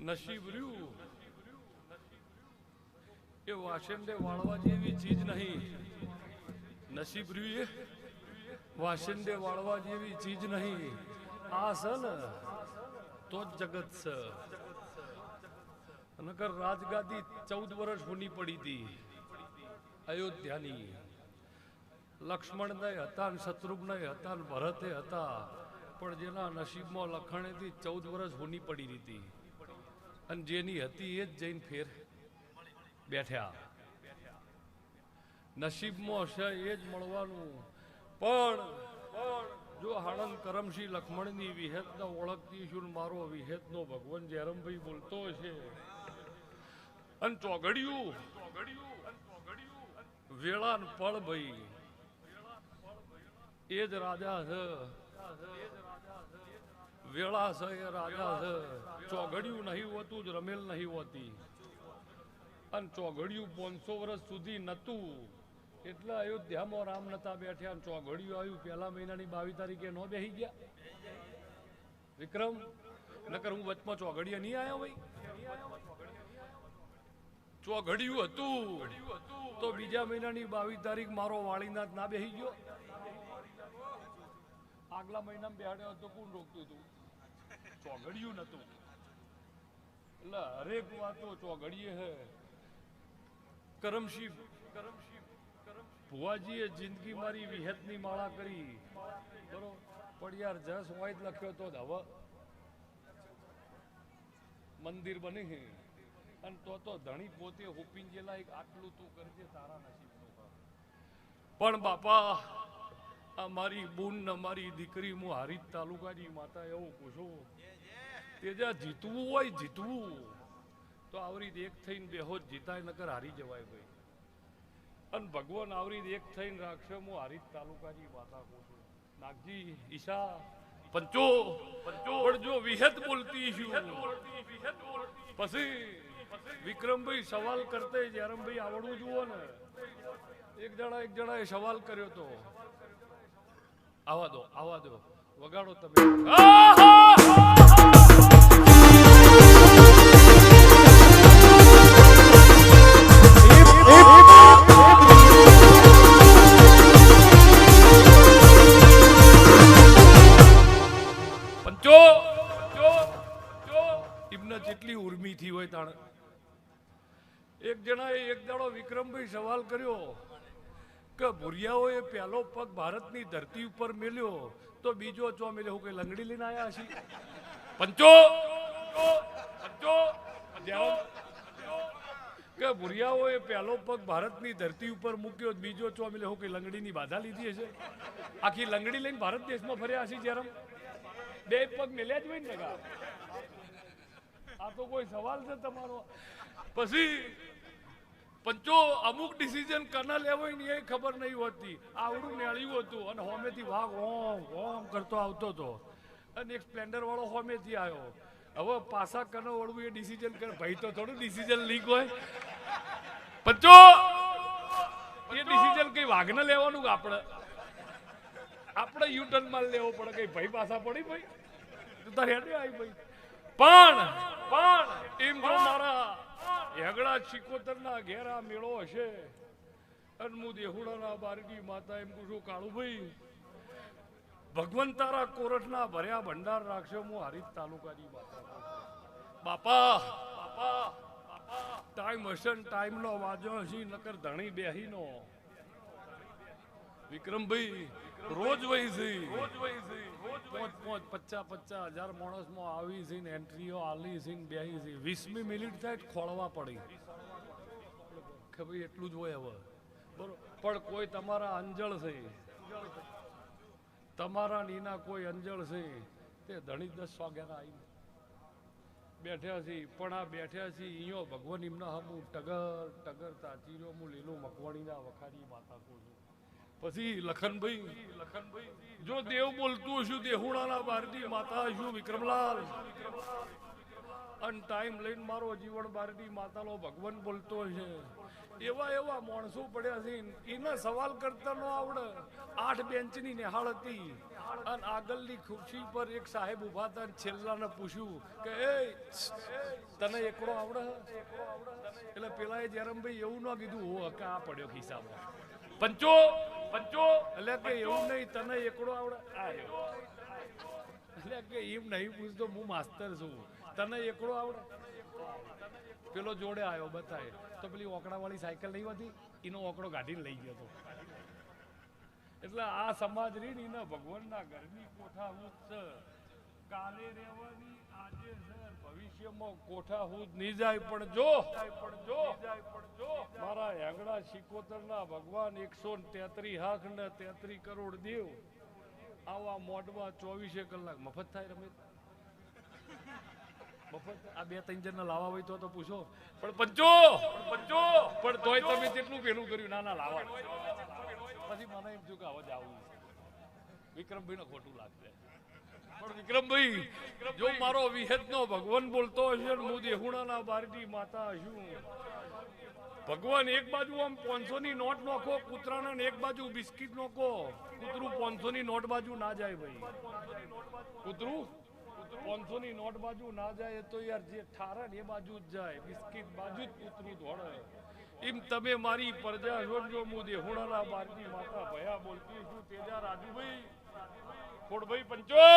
નસીબ રહ્યું એ વાસંડે વાળવા જેવી ચીજ નહીં. નસીબ રહ્યું એ વાસંડે વાળવા જેવી ચીજ નહીં. આ છે ને તો જ જગત છે. નકર રાજગાદી 14 વર્ષ હોની પડી હતી અયોધ્યાની. લક્ષ્મણ ને હતા ને શત્રુઘ્ન હતા ને ભરતે હતા, પણ જેના નસીબમાં લખણેથી 14 વર્ષ હોની પડી હતી. અને જેની હતી એ જ જઈને ફેર બેઠ્યા. નસીબમાં છે એ જ મળવાનું. પણ જો હાણંદ કરમસિંહ લક્ષ્મણની વિહેતને ઓળખતી છું, મારો વિહેતનો ભગવાન જયરામભાઈ બોલતો છે. અને ચોઘડિયું વેળા ને પળ ભાઈ એ જ રાજા છે. વેળા છે એ રાજા છે. ચોઘડિયું નહીં હોતું જ રમેલ નહીં હોતી. અને ચોઘડિયું 500 વર્ષ સુધી નતું એટલે અયોધ્યામાં રામ નતા બેઠ્યા. અને ચોઘડિયું આવ્યું પહેલા મહિનાની 22 તારીખે નો બેસી ગયા વિક્રમ. નકર હું વચમાં ચોઘડિયા નહીં આવ્યો ભાઈ. ચોઘડિયું હતું તો બીજા મહિનાની 22 તારીખ મારો વાળીનાથ ના બેસી ગયો. આગલા મહિનામાં બેહાડ્યો હતો, કોણ રોકતું હતું? ચોઘડિયું નતું. એટલે હરેક વાતો ચોઘડીએ હે. કરમસિંહ ભુવાજીએ જિંદગી મારી વિહેતની માળા કરી બરોબર. પણ યાર જસ હોય જ લખ્યો તો હવે મંદિર બની છે. અને તો ધણી પોતે હુપીન જેલા એક આટલું તું કરજે તારા નસીબનું. પણ બાપા આ મારી બૂન ને મારી દીકરી હું હારીજ તાલુકાની માતા એવું પૂછું, તેજા જીતવું હોય જીતવું તો આવરી એક થઈને બેહો જીતાય, નકર હારી જવાય ભાઈ. અને ભગવાન આવરી એક થઈને રાખશે. હું હારીજ તાલુકાની માતા પૂછું. નાગજી ઈશા પંચો પણ જો વિહેત બોલતી છું પછી વિક્રમભાઈ સવાલ કરતે જયરામભાઈ આવડવું જુઓ ને. એક જણાએ સવાલ કર્યો તો. આવા દો વગાડો તમે. પંચો ઇબ્ન જેટલી ઉર્મી થી હોય તાણ. એક જણાએ એક દાડો વિક્રમભાઈ સવાલ કર્યો કે ભુરિયાઓએ પહેલો પગ ભારતની ધરતી ઉપર મેલ્યો તો બીજો ચો મેલ્યો. હું કઈ લંગડી લઈને આવ્યા છીએ? પંચો કે ભુરિયાઓએ પહેલો પગ ભારતની ધરતી ઉપર મૂક્યો બીજો ચો મેલ્યો. હું કઈ લંગડીની બાધા લીધી હશે? આખી લંગડી લઈને ભારત દેશમાં ફર્યા હશે જયરામ? બે પગ મેલ્યા જ હોય ને. આ તો કોઈ સવાલ છે તમારો? પછી પંચો અમુક ડિસિઝન કના લેવાય ને એ ખબર નહીં હોતી. આવડું નેળ્યું હતું અને હોમેથી વાઘ ઓમ કરતો આવતો હતો. અને એક સ્પ્લેન્ડર વાળો હોમેથી આવ્યો. હવે પાછા કનો વળવું એ ડિસિઝન કરે. ભાઈ તો થોડું ડિસિઝન લીક હોય. પંચો એ ડિસિઝન કઈ વાઘને લેવાનું? આપણે યુટર્ન માં લેવો પડે. કઈ ભાઈ પાછા પડી ભાઈ તું તારે હેડે આવી ભાઈ. પણ એમ જો મારા હેગડા 76 ના ઘેરા મેળો હશે અને હું દેહુડાના બારડી માતા એમ પૂછું કાળુભાઈ ભગવાન તારા કોરઠના ભર્યા ભંડાર રાખશે. હું હારીજ તાલુકાની માતા બાપા ટાઈમ હશે ને ટાઈમ નો વાજો હશે, નકર ધણી બેહી નો. વિક્રમભાઈ રોજ વહી છે 50,000 માણસમાં આવી છે ને એન્ટ્રીઓ આલી છે ને બેહી છે. 20મી મિનિટ થાય ખોળવા પડી કે ભાઈ એટલું જ હોય હવે બરોબર. પણ કોઈ તમારા અંજળ છે, તમારા નીના કોઈ અંજળ છે તે ધણી 10 વાગ્યાના આવી બેઠ્યા છે. પણ આ બેઠ્યા છે અહીંયા ભગવાન એમના હમું ટગર તાચીરો હું લીલું મકવાણીના વખારી માતા કહું છું. પછી લખનભાઈ જો દેવ બોલતું છું દેહુડાના બારડી માતા છું વિક્રમલાલ અને ટાઈમ લઈને મારો જીવન બારડી માતાનો ભગવાન બોલતો છે. એવા એવા માણસો પડ્યા છે એને સવાલ કરતા ન આવડે. 8 બેન્ચની નિહાળ હતી અને આગળની ખુરશી પર એક સાહેબ ઉભા હતા અને છેલ્લાને પૂછ્યું કે એ તને એકડો આવડે? એટલે પેલા જયરામભાઈ એવું ન કીધું હો કે આ પડ્યો ખિસ્સામાં. પંચો પંચો એટલે કે એવું નહીં, તને એકડો આવડે? એટલે કે એમ નહીં પૂછતો, હું માસ્તર છું, તને એકડો આવડે? પેલો જોડે આવ્યો બતાય તો પેલી ઓકડાવાળી સાયકલ નહીં હતી એનો ઓકડો કાઢીને લઈ ગયો હતો. એટલે આ સમાજ રીત એના ભગવાનના ઘરની કોઠાહૂદ છે. કાલે રહેવાની આજે છે, ભવિષ્યમાં કોઠાહૂદ નહીં જાય. પણ જો મારા હેંગડા શિકોતરના ભગવાન 133 હાથ ને 33 કરોડ દેવ આવા મોઢમાં 24 કલાક મફત થાય. રમેશ મફત આ 2-3 જણને લાવવા હોય તો પૂછો. પણ પંચો પણ તોય તમે કેટલું પેલું કર્યું? ના લાવવા. પછી મને એમ થયું કે હવે જ આવું. વિક્રમભાઈ ને ખોટું લાગશે. પણ વિક્રમભાઈ જો મારો વિહેતનો ભગવાન બોલતો હશે ને હું દેહુણાના બારડી માતા છું. ભગવાન એક બાજુ આમ 500 ની નોટ નોખો કૂતરાના ને એક બાજુ બિસ્કિટ નોખો. કૂતરું 500 ની નોટ બાજુ ના જાય ભાઈ. કૂતરું 500 ની નોટ બાજુ ના જાય તો યાર જે ઠારે એ બાજુ જ જાય. બિસ્કિટ બાજુ જ કૂતરું દોડે. એમ તમે મારી પ્રજા છો. હું દેહુણાના બારડી માતા ભયા બોલતી છું. તેજા રાજુભાઈ ખોડભાઈ પંચો